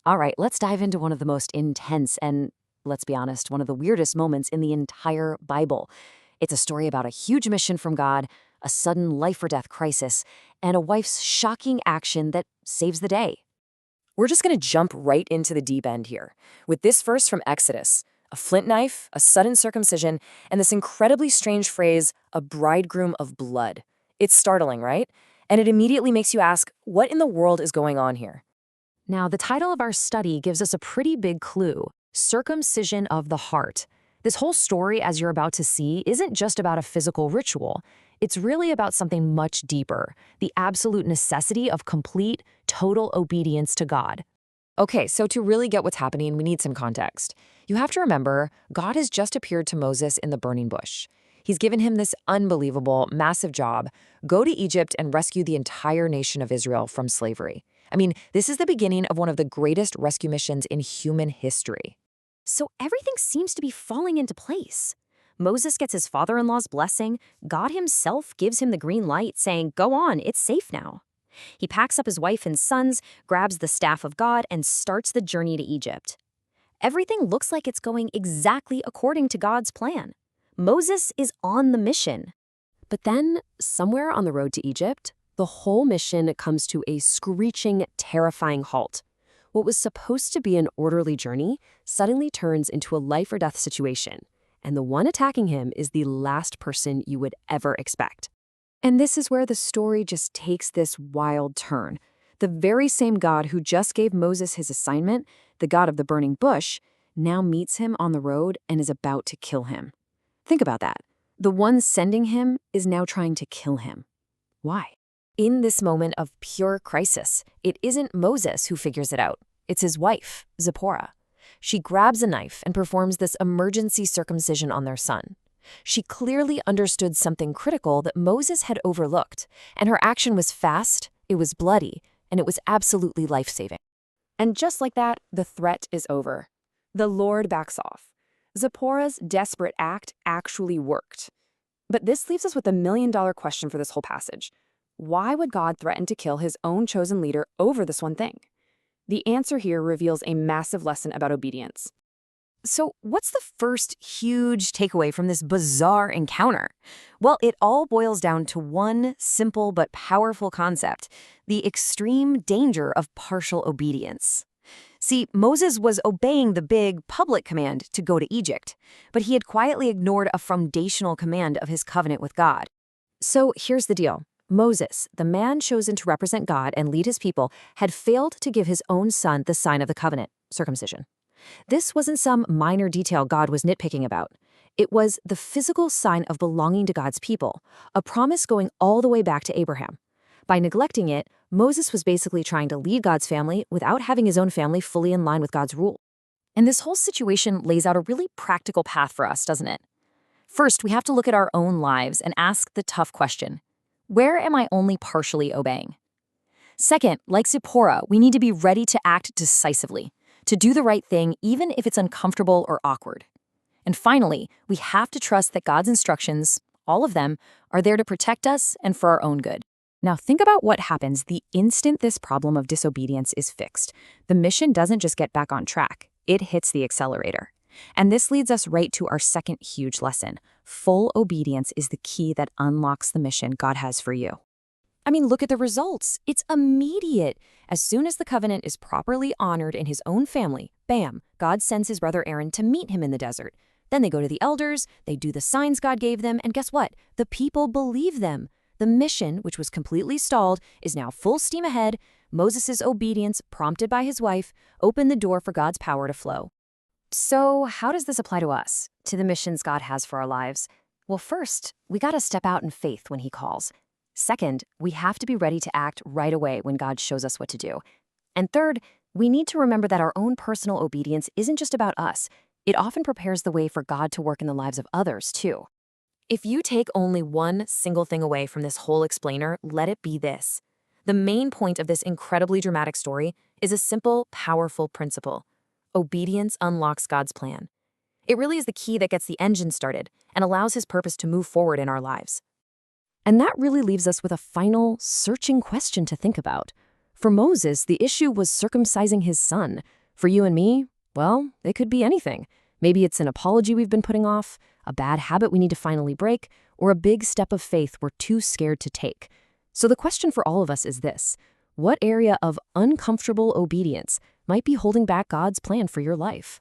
All right, let's dive into one of the most intense and, let's be honest, one of the weirdest moments in the entire Bible. It's a story about a huge mission from God, a sudden life or death crisis, and a wife's shocking action that saves the day. We're just going to jump right into the deep end here with this verse from Exodus: a flint knife, a sudden circumcision, and this incredibly strange phrase, a bridegroom of blood. It's startling, right? And it immediately makes you ask, what in the world is going on here? Now, the title of our study gives us a pretty big clue: circumcision of the heart. This whole story, as you're about to see, isn't just about a physical ritual. It's really about something much deeper: the absolute necessity of complete, total obedience to God. Okay, so to really get what's happening, we need some context. You have to remember, God has just appeared to Moses in the burning bush. He's given him this unbelievable, massive job: go to Egypt and rescue the entire nation of Israel from slavery. I mean, this is the beginning of one of the greatest rescue missions in human history. So everything seems to be falling into place. Moses gets his father-in-law's blessing. God himself gives him the green light, saying, "Go on, it's safe now." He packs up his wife and sons, grabs the staff of God, and starts the journey to Egypt. Everything looks like it's going exactly according to God's plan. Moses is on the mission. But then, somewhere on the road to Egypt, the whole mission comes to a screeching, terrifying halt. What was supposed to be an orderly journey suddenly turns into a life-or-death situation, and the one attacking him is the last person you would ever expect. And this is where the story just takes this wild turn. The very same God who just gave Moses his assignment, the God of the burning bush, now meets him on the road and is about to kill him. Think about that. The one sending him is now trying to kill him. Why? In this moment of pure crisis, it isn't Moses who figures it out. It's his wife, Zipporah. She grabs a knife and performs this emergency circumcision on their son. She clearly understood something critical that Moses had overlooked, and her action was fast, it was bloody, and it was absolutely life-saving. And just like that, the threat is over. The Lord backs off. Zipporah's desperate act actually worked. But this leaves us with a million-dollar question for this whole passage. Why would God threaten to kill his own chosen leader over this one thing? The answer here reveals a massive lesson about obedience. So what's the first huge takeaway from this bizarre encounter? Well, it all boils down to one simple but powerful concept: the extreme danger of partial obedience. See, Moses was obeying the big public command to go to Egypt, but he had quietly ignored a foundational command of his covenant with God. So here's the deal. Moses, the man chosen to represent God and lead his people, had failed to give his own son the sign of the covenant, circumcision. This wasn't some minor detail God was nitpicking about. It was the physical sign of belonging to God's people, a promise going all the way back to Abraham. By neglecting it, Moses was basically trying to lead God's family without having his own family fully in line with God's rule. And this whole situation lays out a really practical path for us, doesn't it? First, we have to look at our own lives and ask the tough question: where am I only partially obeying? Second, like Zipporah, we need to be ready to act decisively, to do the right thing even if it's uncomfortable or awkward. And finally, we have to trust that God's instructions, all of them, are there to protect us and for our own good. Now think about what happens the instant this problem of disobedience is fixed. The mission doesn't just get back on track, it hits the accelerator. And this leads us right to our second huge lesson: full obedience is the key that unlocks the mission God has for you. I mean, look at the results. It's immediate. As soon as the covenant is properly honored in his own family, bam, God sends his brother Aaron to meet him in the desert. Then they go to the elders, they do the signs God gave them, and guess what? The people believe them. The mission, which was completely stalled, is now full steam ahead. Moses' obedience, prompted by his wife, opened the door for God's power to flow. So how does this apply to us, to the missions God has for our lives? Well, first, we gotta step out in faith when he calls. Second, we have to be ready to act right away when God shows us what to do. And third, we need to remember that our own personal obedience isn't just about us. It often prepares the way for God to work in the lives of others, too. If you take only one single thing away from this whole explainer, let it be this: the main point of this incredibly dramatic story is a simple, powerful principle. Obedience unlocks God's plan. It really is the key that gets the engine started and allows his purpose to move forward in our lives. And that really leaves us with a final, searching question to think about. For Moses, the issue was circumcising his son. For you and me, well, it could be anything. Maybe it's an apology we've been putting off, a bad habit we need to finally break, or a big step of faith we're too scared to take. So the question for all of us is this: what area of uncomfortable obedience might be holding back God's plan for your life?